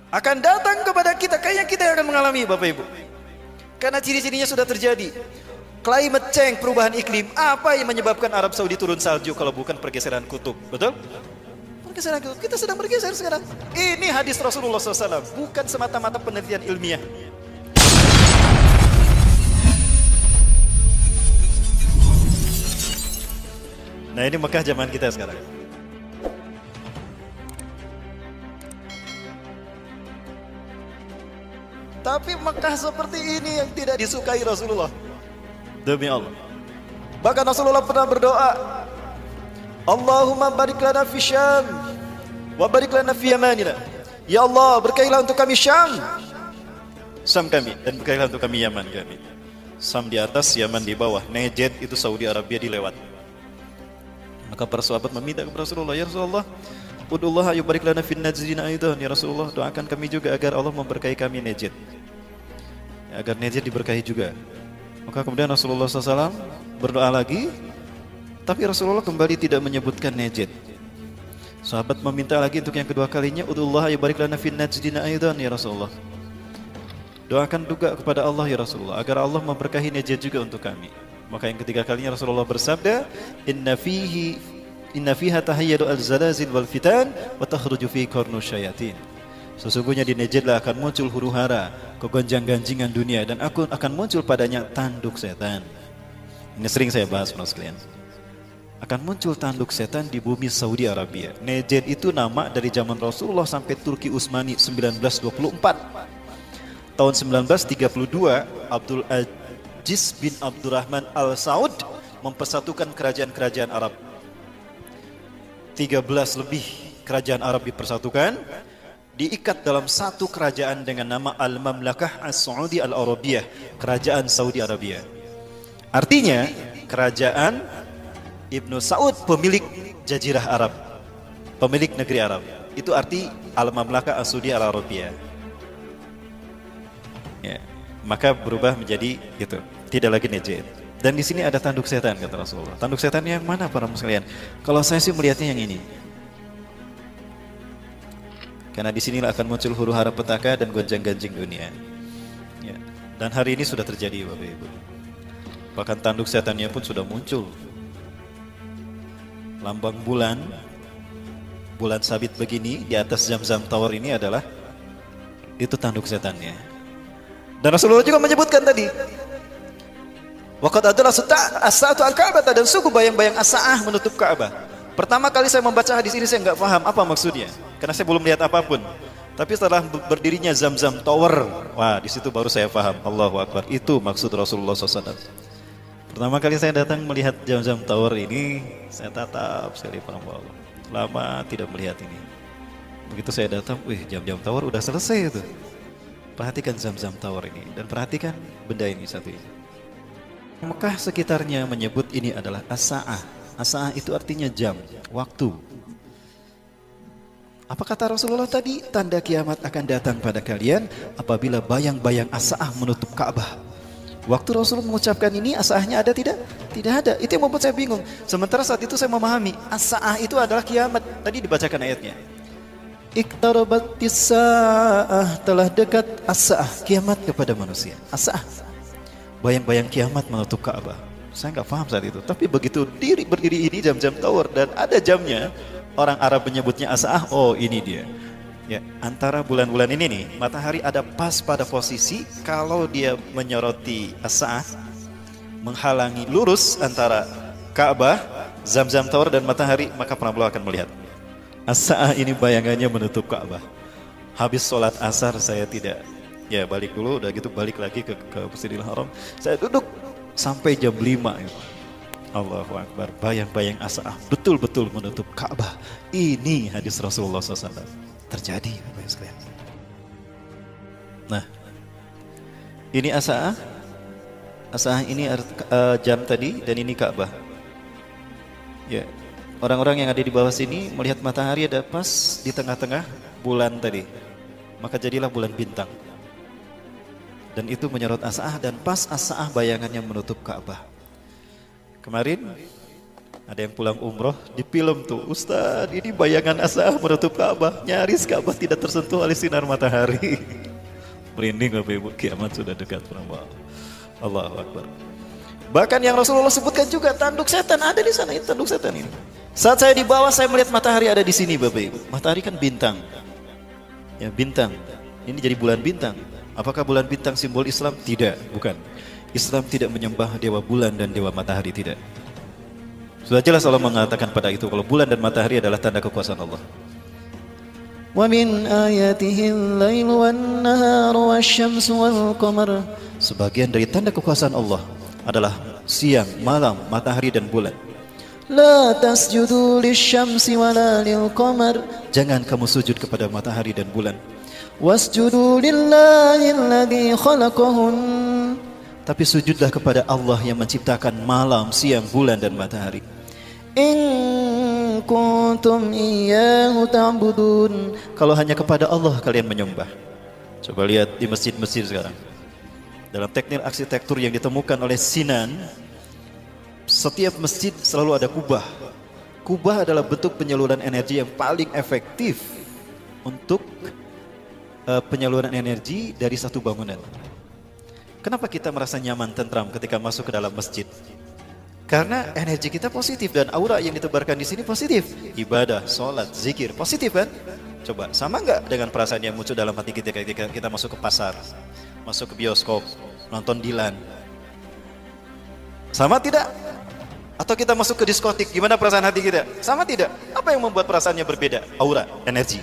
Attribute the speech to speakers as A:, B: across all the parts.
A: akan datang kepada kita, kayaknya kita yang akan mengalami Bapak Ibu. Karena ciri-cirinya sudah terjadi. Climate change, perubahan iklim. Apa yang menyebabkan Arab Saudi turun salju kalau bukan pergeseran kutub? Betul? Pergeseran kutub. Kita sedang bergeser sekarang. Ini hadis Rasulullah SAW, bukan semata-mata penelitian ilmiah. Nah, ini Mekah zaman kita sekarang. Tapi Mekah seperti ini yang tidak disukai Rasulullah. Demi Allah. Bahkan Rasulullah pernah berdoa, Allahumma barik lana fi Syam wa barik lana fi Yamanina. Ya Allah, berkahilah untuk kami Syam kami, dan berkahilah untuk kami Yaman kami. Syam di atas, Yaman di bawah. Najd itu Saudi Arabia dilewat. Maka para sahabat meminta kepada Rasulullah, ya Rasulullah, udullah yubarik lana fin Najdin aidan. Ya Rasulullah, doakan kami juga agar Allah memberkahi kami Najd. Ya, agar Najd diberkahi juga. Maka kemudian Rasulullah SAW berdoa lagi, tapi Rasulullah kembali tidak menyebutkan Najd. Sahabat meminta lagi untuk yang kedua kalinya, udullah yubarik lana fin Najdin aidan ya Rasulullah. Doakan juga kepada Allah ya Rasulullah agar Allah memberkahi Najd juga untuk kami. Maka yang ketiga kalinya Rasulullah bersabda, inna fiha tahayyadu al-zalazil wal fitan wa takhruju fi qarnu syayatin. Sesungguhnya di Najdlah akan muncul huru-hara, kegonjang-ganjingan dunia, dan akan muncul padanya tanduk setan. Ini sering saya bahas para sekalian. Akan muncul tanduk setan di bumi Saudi Arabia. Najd itu nama dari zaman Rasulullah sampai Turki Utsmani 1924. Tahun 1932 Abdul Aziz bin Abdurrahman Al Saud mempersatukan kerajaan-kerajaan Arab. 13 lebih kerajaan Arab dipersatukan, diikat dalam satu kerajaan dengan nama Al-Mamlakah As-Saudi Al-Arabiyah, kerajaan Saudi Arabia. Artinya kerajaan Ibnu Saud, pemilik Jazirah Arab, pemilik negeri Arab. Itu arti Al-Mamlakah As-Saudi Al-Arabiyah. Ya, maka berubah menjadi gitu, tidak lagi Najd. Dan di sini ada tanduk setan kata Rasulullah. Tanduk setan yang mana para sekalian? Kalau saya sih melihatnya yang ini. Karena di sinilah akan muncul huru-hara petaka dan gonjang-ganjing dunia. Ya. Dan hari ini sudah terjadi Bapak Ibu. Bahkan tanduk setannya pun sudah muncul. Lambang bulan sabit begini di atas Zamzam Tower ini adalah itu tanduk setannya. Dan Rasulullah juga menyebutkan tadi, waqad adalah as-sa'atu al-Ka'bah, dan sungguh bayang-bayang as-sa'ah menutup Ka'bah. Pertama kali saya membaca hadis ini saya nggak paham apa maksudnya, karena saya belum lihat apapun. Tapi setelah berdirinya Zamzam Tower, wah di situ baru saya paham. Allahu Akbar, itu maksud Rasulullah SAW. Pertama kali saya datang melihat Zamzam Tower ini, saya tatap sekali para Allah. Lama tidak melihat ini. Begitu saya datang, wih Zamzam Tower udah selesai itu. Perhatikan Zamzam Tower ini dan perhatikan benda ini satu ini. Mekah sekitarnya menyebut ini adalah as-sa'ah. As-sa'ah itu artinya jam, waktu. Apa kata Rasulullah tadi? Tanda kiamat akan datang pada kalian apabila bayang-bayang as-sa'ah menutup Ka'bah. Waktu Rasulullah mengucapkan ini, as-sa'ahnya ada tidak? Tidak ada. Itu yang membuat saya bingung. Sementara saat itu saya memahami as-sa'ah itu adalah kiamat. Tadi dibacakan ayatnya. Iqtarabatis sa'ah, telah dekat as-sa'ah, kiamat kepada manusia. As-sa'ah, bayang-bayang kiamat menutup Ka'bah. Saya nggak paham saat itu, tapi begitu berdiri ini Zamzam Tower dan ada jamnya, orang Arab menyebutnya as-sa'ah. Oh ini dia. Ya, antara bulan-bulan ini nih, matahari ada pas pada posisi kalau dia menyoroti as-sa'ah, menghalangi lurus antara Ka'bah, Zamzam Tower dan matahari, maka penampil akan melihat. As-sa'ah ini bayangannya menutup Ka'bah. Habis sholat asar saya tidak, ya balik dulu, udah gitu balik lagi ke Masjidil Haram. Saya duduk sampai jam 5 itu. Allahu Akbar, bayang-bayang as-sa'ah betul-betul menutup Ka'bah. Ini hadis Rasulullah SAW. Terjadi Bapak Ibu sekalian. Nah, ini as-sa'ah. As-sa'ah ini jam tadi dan ini Ka'bah. Ya. Orang-orang yang ada di bawah sini melihat matahari ada pas di tengah-tengah bulan tadi. Maka jadilah bulan bintang. Dan itu menyorot as-sa'ah dan pas as-sa'ah bayangannya menutup Ka'bah. Kemarin Ada yang pulang umroh di film tuh, Ustadz ini bayangan asah menutup Ka'bah, nyaris Ka'bah tidak tersentuh oleh sinar matahari. Merinding Bapak Ibu, kiamat sudah dekat. Allahu Akbar. Bahkan yang Rasulullah sebutkan juga tanduk setan ada di sana, itu tanduk setan ini. Saat saya di bawah saya melihat matahari ada di sini Bapak Ibu. Matahari kan bintang. Ya bintang. Ini jadi bulan bintang. Apakah bulan bintang simbol Islam? Tidak, bukan. Islam tidak menyembah dewa bulan dan dewa matahari, tidak. Sudah jelas Allah mengatakan pada itu kalau bulan dan matahari adalah tanda kekuasaan Allah. Wa min ayatihi al-lail wan-nahar wasyamsu wal-qamar. Sebagian dari tanda kekuasaan Allah adalah siang, malam, matahari dan bulan. La tasjudu lisyamsi wala lil-qamar. Jangan kamu sujud kepada matahari dan bulan. Wasjudu lillahi alladhi khalaqahun. Tapi sujudlah kepada Allah yang menciptakan malam, siang, bulan dan matahari. In kuntum iyyahu ta'budun. Kalau hanya kepada Allah kalian menyembah. Coba lihat di masjid-masjid sekarang. Dalam teknik arsitektur yang ditemukan oleh Sinan, setiap masjid selalu ada kubah. Kubah adalah bentuk penyaluran energi yang paling efektif untuk penyaluran energi dari satu bangunan. Kenapa kita merasa nyaman, tentram ketika masuk ke dalam masjid? Karena energi kita positif dan aura yang ditebarkan di sini positif. Ibadah, sholat, zikir, positif kan? Coba, sama nggak dengan perasaan yang muncul dalam hati kita ketika kita masuk ke pasar, masuk ke bioskop, nonton Dilan? Sama tidak? Atau kita masuk ke diskotik, gimana perasaan hati kita? Sama tidak? Apa yang membuat perasaannya berbeda? Aura, energi.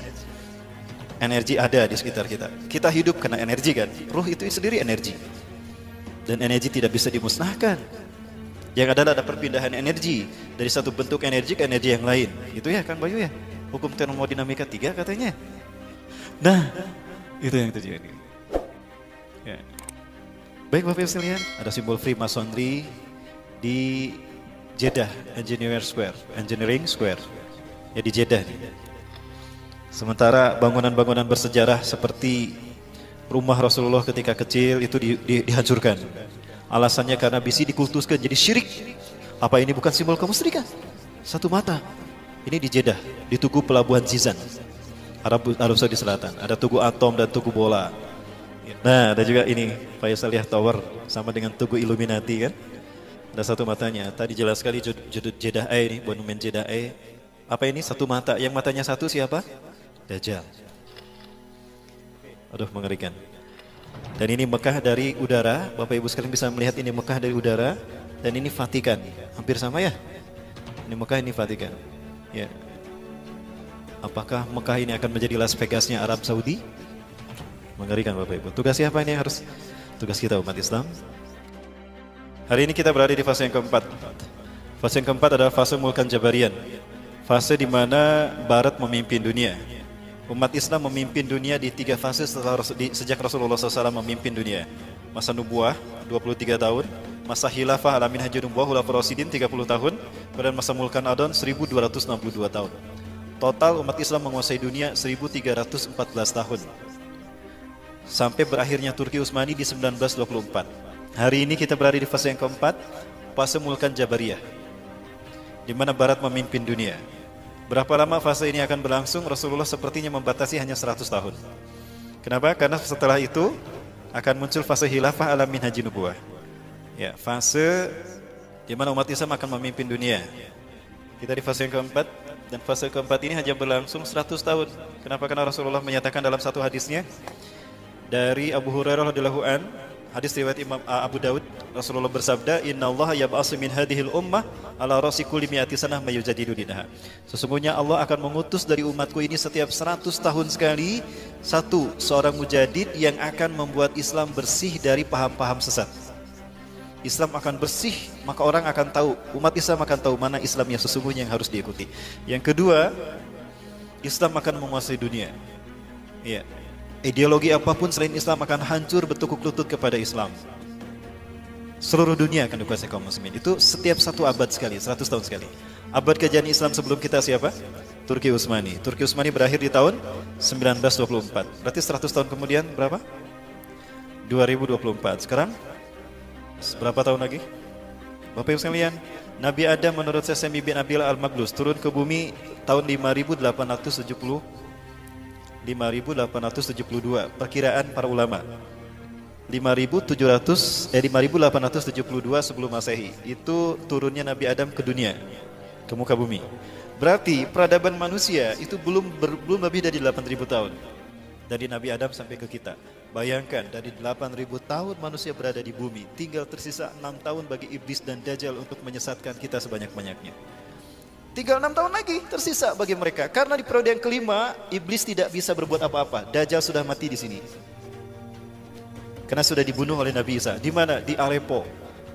A: Energi ada di sekitar kita. Kita hidup karena energi kan? Ruh itu sendiri energi. Dan energi tidak bisa dimusnahkan. Yang ada perpindahan energi dari satu bentuk energi ke energi yang lain. Itu ya Kang Bayu ya? Hukum termodinamika 3 katanya. Nah, itu yang terjadi. Ya. Baik Bapak Ibu sekalian, ada simbol Freemasonry di Jeddah Engineering Square. Ya di Jeddah nih. Sementara bangunan-bangunan bersejarah seperti rumah Rasulullah ketika kecil itu dihancurkan. Alasannya karena bisi dikultuskan jadi syirik. Apa ini bukan simbol kemusyrikan? Satu mata. Ini di Jeddah, di Tugu Pelabuhan Zizan, Arab Saudi Selatan. Ada Tugu Atom dan Tugu Bola. Nah, ada juga ini Faisaliyah Tower sama dengan Tugu Illuminati kan? Ada satu matanya. Tadi jelas sekali judul Jeddah A ini, monumen Jeddah A. Apa ini? Satu mata. Yang matanya satu siapa? Dajjal. Aduh, mengerikan. Dan ini Mekah dari udara. Bapak Ibu sekalian bisa melihat ini Mekah dari udara. Dan ini Vatikan. Hampir sama ya? Ini Mekah, ini Vatikan. Ya. Apakah Mekah ini akan menjadi Las Vegasnya Arab Saudi? Mengerikan Bapak Ibu. Tugas siapa ini harus? Tugas kita umat Islam. Hari ini kita berada di fase yang keempat. Fase yang keempat adalah fase Mulkan Jabarian. Fase di mana Barat memimpin dunia. Umat Islam memimpin dunia di 3 fase sejak Rasulullah SAW memimpin dunia. Masa nubuah 23 tahun, masa khilafah ala minhajun nubuwah khulafur rasyidin 30 tahun, kemudian masa mulkan adon 1262 tahun. Total umat Islam menguasai dunia 1314 tahun. Sampai berakhirnya Turki Utsmani di 1924. Hari ini kita berada di fase yang keempat, fase Mulkan Jabariyah, di mana Barat memimpin dunia. Berapa lama fase ini akan berlangsung? Rasulullah sepertinya membatasi hanya 100 tahun. Kenapa? Karena setelah itu akan muncul fase khilafah ala minhajin nubuwah. Ya, fase di mana umat Islam akan memimpin dunia. Kita di fase yang keempat, dan fase keempat ini hanya berlangsung 100 tahun. Kenapa? Karena Rasulullah menyatakan dalam satu hadisnya dari Abu Hurairah radhiyallahu an, hadis riwayat Imam Abu Daud, Rasulullah bersabda, "Innallaha yab'atsu min hadhil ummah ala ra'si kulli mi'ati sanah may yujadidu dinaha." Sesungguhnya Allah akan mengutus dari umatku ini setiap 100 tahun sekali seorang mujadid yang akan membuat Islam bersih dari paham-paham sesat. Islam akan bersih, maka orang akan tahu, umat Islam akan tahu mana Islam yang sesungguhnya yang harus diikuti. Yang kedua, Islam akan menguasai dunia. Iya. Ideologi apapun selain Islam akan hancur bertukuk lutut kepada Islam. Seluruh dunia akan dikuasai kaum muslimin. Itu setiap satu abad sekali, 100 tahun sekali. Abad kejayaan Islam sebelum kita siapa? Turki Utsmani. Turki Utsmani berakhir di tahun 1924. Berarti 100 tahun kemudian berapa? 2024. Sekarang berapa tahun lagi? Bapak Ibu sekalian, Nabi Adam menurut Sesemi bin Abil Al-Maglus turun ke bumi tahun 5872 perkiraan para ulama. 5872 sebelum Masehi itu turunnya Nabi Adam ke dunia, ke muka bumi. Berarti peradaban manusia itu belum lebih dari 8.000 tahun dari Nabi Adam sampai ke kita. Bayangkan dari 8.000 tahun manusia berada di bumi, tinggal tersisa 6 tahun bagi iblis dan dajjal untuk menyesatkan kita sebanyak-banyaknya. Tinggal 6 tahun lagi tersisa bagi mereka, karena di periode yang kelima iblis tidak bisa berbuat apa-apa. Dajjal sudah mati di sini. Karena sudah dibunuh oleh Nabi Isa. Di mana? Di Aleppo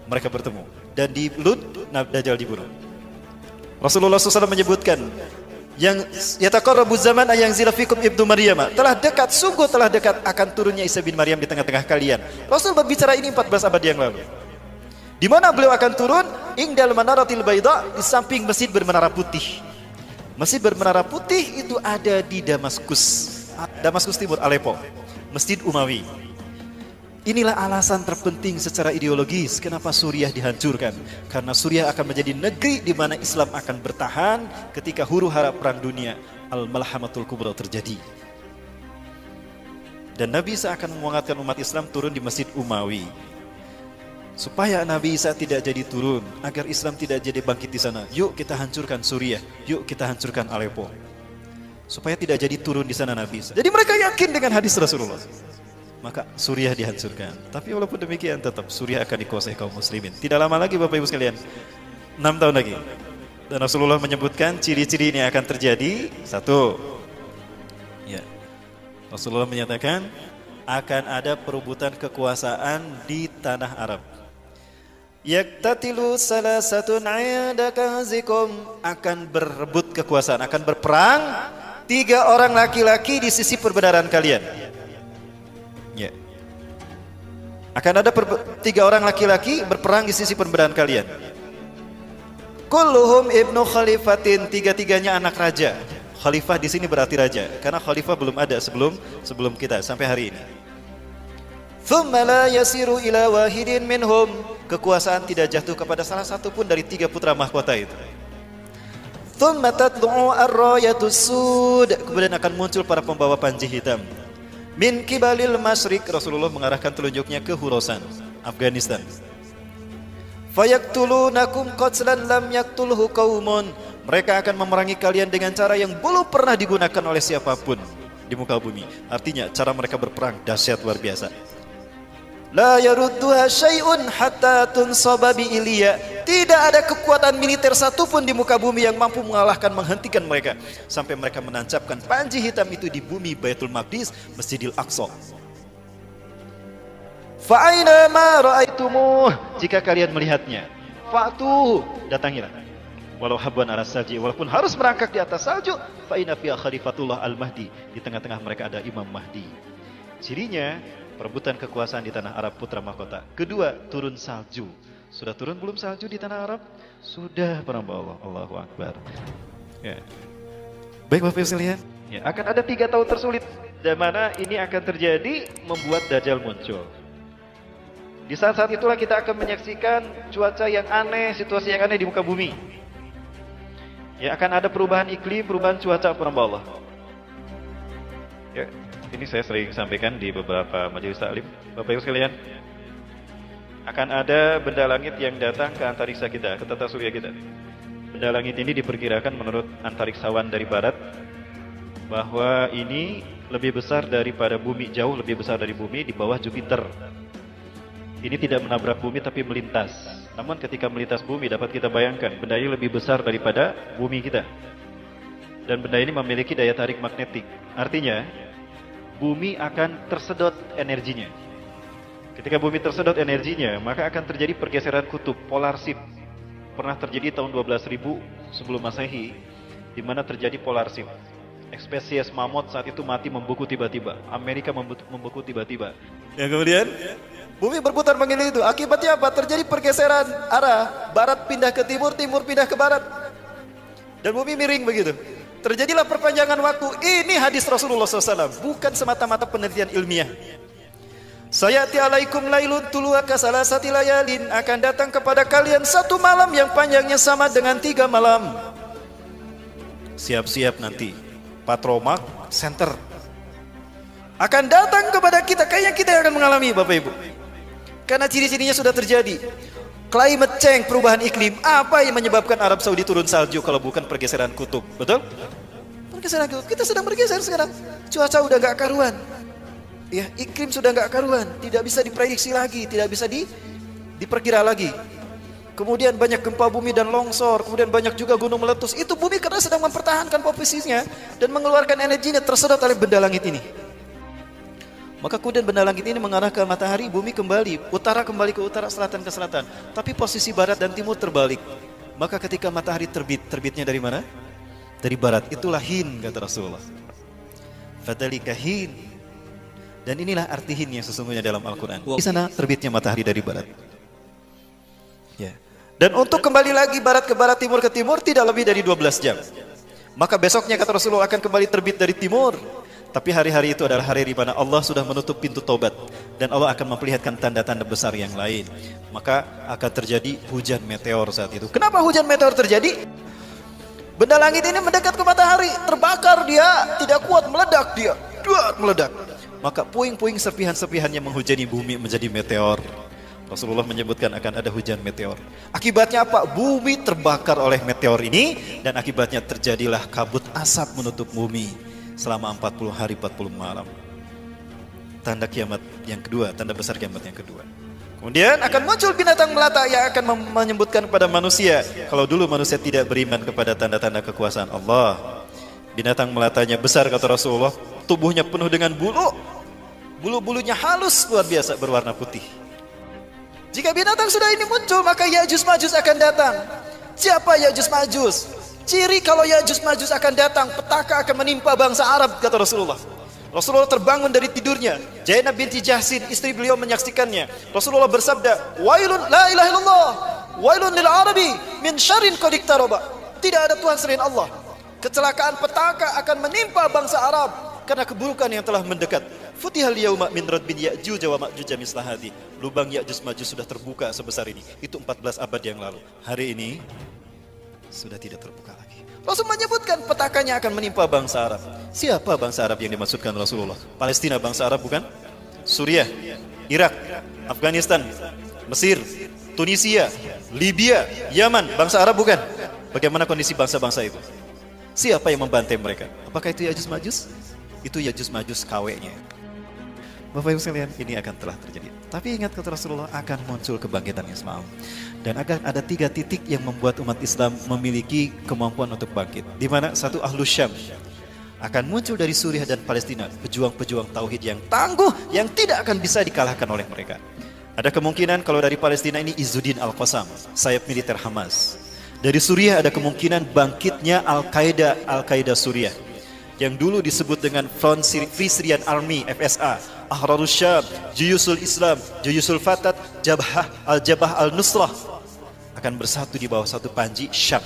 A: mereka bertemu. Dan di Lut, Dajjal dibunuh. Rasulullah SAW menyebutkan, yang yataqarrabu zaman ayang zilafikum ibnu Maryam, telah dekat, sungguh telah dekat akan turunnya Isa bin Maryam di tengah-tengah kalian. Rasul berbicara ini 14 abad yang lalu. Di mana beliau akan turun? Ingdal manaratil baida, di samping masjid bermenara putih. Masjid bermenara putih itu ada di Damaskus. Damaskus Timur, Aleppo. Masjid Umawi. Inilah alasan terpenting secara ideologis kenapa Suriah dihancurkan. Karena Suriah akan menjadi negeri di mana Islam akan bertahan ketika huru-hara perang dunia Al-Malhamatul Kubra terjadi. Dan Nabi Isa akan memangatkan umat Islam turun di Masjid Umawi. Supaya Nabi Isa tidak jadi turun, agar Islam tidak jadi bangkit di sana. Yuk kita hancurkan Suriah, yuk kita hancurkan Aleppo. Supaya tidak jadi turun di sana Nabi Isa. Jadi mereka yakin dengan hadis Rasulullah. Maka Suriah dihancurkan. Tapi walaupun demikian tetap Suriah akan dikuasai kaum muslimin. Tidak lama lagi Bapak Ibu sekalian, 6 tahun lagi. Dan Rasulullah menyebutkan ciri-ciri ini akan terjadi. Satu, ya, Rasulullah menyatakan akan ada perebutan kekuasaan di tanah Arab. Yaktatilu salasatun 'inda kahzikum, akan berebut kekuasaan, akan berperang 3 orang laki-laki di sisi perbendaharaan kalian. Ya. Akan ada 3 orang laki-laki berperang di sisi perbendaharaan kalian. Kulluhum ibnu khalifatin, 3-tiganya anak raja. Khalifah di sini berarti raja, karena khalifah belum ada sebelum kita sampai hari ini. Thumma la yasiru ila wahidin minhum, kekuasaan tidak jatuh kepada salah satu pun dari 3 putra mahkota itu. Thumma tatlu'u ar-rayatus sud, kemudian akan muncul para pembawa panji hitam. Min kibalil masyriq, Rasulullah mengarahkan telunjuknya ke Khurasan, Afghanistan. Fayaktulunakum qatlan lam yaktulhu qaumun, mereka akan memerangi kalian dengan cara yang belum pernah digunakan oleh siapapun di muka bumi. Artinya cara mereka berperang dahsyat luar biasa. La yarudduha syai'un hatta tunsaba bi Iliya, tidak ada kekuatan militer satupun di muka bumi yang mampu mengalahkan, menghentikan mereka sampai mereka menancapkan panji hitam itu di bumi Baitul Maqdis, Masjidil Aqsa. Fa aina ma ra'aitumuh, jika kalian melihatnya, fa'tu, datangilah. Walau habban ala salji, walaupun harus merangkak di atas salju, fa inna fiha khalifatullah al-Mahdi, di tengah-tengah mereka ada Imam Mahdi. Cirinya perebutan kekuasaan di tanah Arab putra mahkota. Kedua, turun salju. Sudah turun belum salju di tanah Arab? Sudah, para Allah. Allahu Akbar. Ya. Baik Bapak Ibu sekalian, ya, akan ada 3 tahun tersulit, dan mana ini akan terjadi membuat Dajjal muncul. Di saat-saat itulah kita akan menyaksikan cuaca yang aneh, situasi yang aneh di muka bumi. Ya, akan ada perubahan iklim, perubahan cuaca, para Allah. Ya. Ini saya sering sampaikan di beberapa majelis taklim, Bapak Ibu sekalian. Akan ada benda langit yang datang ke antariksa kita, ke tata surya kita. Benda langit ini diperkirakan menurut antariksawan dari barat bahwa ini lebih besar daripada bumi, jauh lebih besar dari bumi, di bawah Jupiter. Ini tidak menabrak bumi tapi melintas. Namun ketika melintas bumi dapat kita bayangkan benda ini lebih besar daripada bumi kita. Dan benda ini memiliki daya tarik magnetik. Artinya bumi akan tersedot energinya. Ketika bumi tersedot energinya, maka akan terjadi pergeseran kutub, polar shift. Pernah terjadi tahun 12.000 sebelum Masehi, di mana terjadi polar shift. Spesies mamut saat itu mati membeku tiba-tiba. Amerika membeku tiba-tiba. Yang kemudian, bumi berputar mengelilingi itu. Akibatnya apa? Terjadi pergeseran arah, barat pindah ke timur, timur pindah ke barat. Dan bumi miring begitu. Terjadilah perpanjangan waktu. Ini hadis Rasulullah SAW, bukan semata-mata penelitian ilmiah. Sayati alaikum lailun tuluha kasalasati layalin, akan datang kepada kalian satu malam yang panjangnya sama dengan 3 malam. Siap-siap nanti Patromak Center akan datang kepada kita, kayaknya kita yang akan mengalami Bapak Ibu. Karena ciri-cirinya sudah terjadi. Climate change, perubahan iklim. Apa yang menyebabkan Arab Saudi turun salju kalau bukan pergeseran kutub? Betul? Pergeseran kutub. Kita sedang bergeser sekarang. Cuaca udah gak karuan. Ya, iklim sudah nggak karuan, tidak bisa diprediksi lagi, tidak bisa diperkira lagi. Kemudian banyak gempa bumi dan longsor, kemudian banyak juga gunung meletus. Itu bumi karena sedang mempertahankan posisinya dan mengeluarkan energinya tersedot oleh benda langit ini. Maka kemudian benda langit ini mengarah ke matahari, bumi kembali, utara kembali ke utara, selatan ke selatan. Tapi posisi barat dan timur terbalik. Maka ketika matahari terbitnya dari mana? Dari barat. Itulah hin, kata Rasulullah. Fadhalika hin. Dan inilah arti hin yang sesungguhnya dalam Al-Quran. Di sana terbitnya matahari dari barat. Ya. Dan untuk kembali lagi barat ke barat, timur ke timur tidak lebih dari 12 jam. Maka besoknya kata Rasulullah akan kembali terbit dari timur. Tapi hari-hari itu adalah hari di mana Allah sudah menutup pintu taubat. Dan Allah akan memperlihatkan tanda-tanda besar yang lain. Maka akan terjadi hujan meteor saat itu. Kenapa hujan meteor terjadi? Benda langit ini mendekat ke matahari, terbakar dia, tidak kuat, meledak dia. Meledak. Maka puing-puing serpihan-serpihan yang menghujani bumi menjadi meteor. Rasulullah menyebutkan akan ada hujan meteor. Akibatnya apa? Bumi terbakar oleh meteor ini dan akibatnya terjadilah kabut asap menutup bumi selama 40 hari 40 malam. Tanda kiamat yang kedua, tanda besar kiamat yang kedua. Kemudian akan muncul binatang melata yang akan menyebutkan kepada manusia. Kalau dulu manusia tidak beriman kepada tanda-tanda kekuasaan Allah, binatang melatanya besar kata Rasulullah, tubuhnya penuh dengan bulu. Bulu-bulunya halus luar biasa berwarna putih. Jika binatang sudah ini muncul, maka Ya'juj Ma'juj akan datang. Siapa Ya'juj Ma'juj? Ciri kalau Ya'juj Ma'juj akan datang, petaka akan menimpa bangsa Arab kata Rasulullah. Rasulullah terbangun dari tidurnya. Zainab binti Jahsin, istri beliau menyaksikannya. Rasulullah bersabda, "Wailun la ilaha illallah, wailun lil arabi min syarrin qad iqtaraba." Tidak ada Tuhan selain Allah. Kecelakaan petaka akan menimpa bangsa Arab karena keburukan yang telah mendekat. Futihal yauma min radbin Ya'juj wa Ma'juj mislah hadi. Lubang Ya'juj Ma'juj sudah terbuka sebesar ini. Itu 14 abad yang lalu. Hari ini sudah tidak terbuka lagi. Rasul menyebutkan petakanya akan menimpa bangsa Arab. Siapa bangsa Arab yang dimaksudkan Rasulullah? Palestina bangsa Arab bukan? Suriah, Irak, Afghanistan, Mesir, Tunisia, Libya, Yaman, bangsa Arab bukan? Bagaimana kondisi bangsa-bangsa itu? Siapa yang membantai mereka? Apakah itu Ya'juj Ma'juj? Itu Ya'juj Ma'juj KW-nya. Bapak Ibu sekalian, ini akan telah terjadi. Tapi ingat kata Rasulullah akan muncul kebangkitan Islam. Dan akan ada 3 titik yang membuat umat Islam memiliki kemampuan untuk bangkit. Di mana satu Ahlus Syam akan muncul dari Suriah dan Palestina, pejuang-pejuang tauhid yang tangguh yang tidak akan bisa dikalahkan oleh mereka. Ada kemungkinan kalau dari Palestina ini Izzuddin Al-Qassam, sayap militer Hamas. Dari Suriah ada kemungkinan bangkitnya Al-Qaeda Suriah, yang dulu disebut dengan Front Free Syrian Army FSA, Ahrarus Syam, Juyusul Islam, Juyusul Fatat, Al-Jabhah Al-Nusrah akan bersatu di bawah satu panji Syam.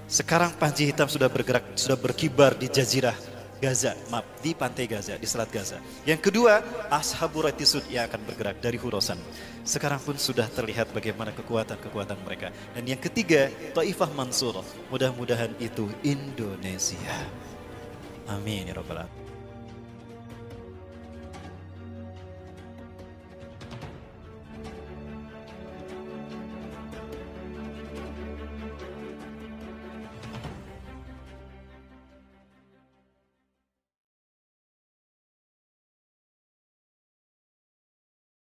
A: Sekarang panji hitam sudah bergerak, sudah berkibar di Jazirah Gaza, di pantai Gaza, di Selat Gaza. Yang kedua, Ashabur Ratisud yang akan bergerak dari Khurasan. Sekarang pun sudah terlihat bagaimana kekuatan-kekuatan mereka. Dan yang ketiga, Taifah Mansurah. Mudah-mudahan itu Indonesia. Amin ya rabbal alamin.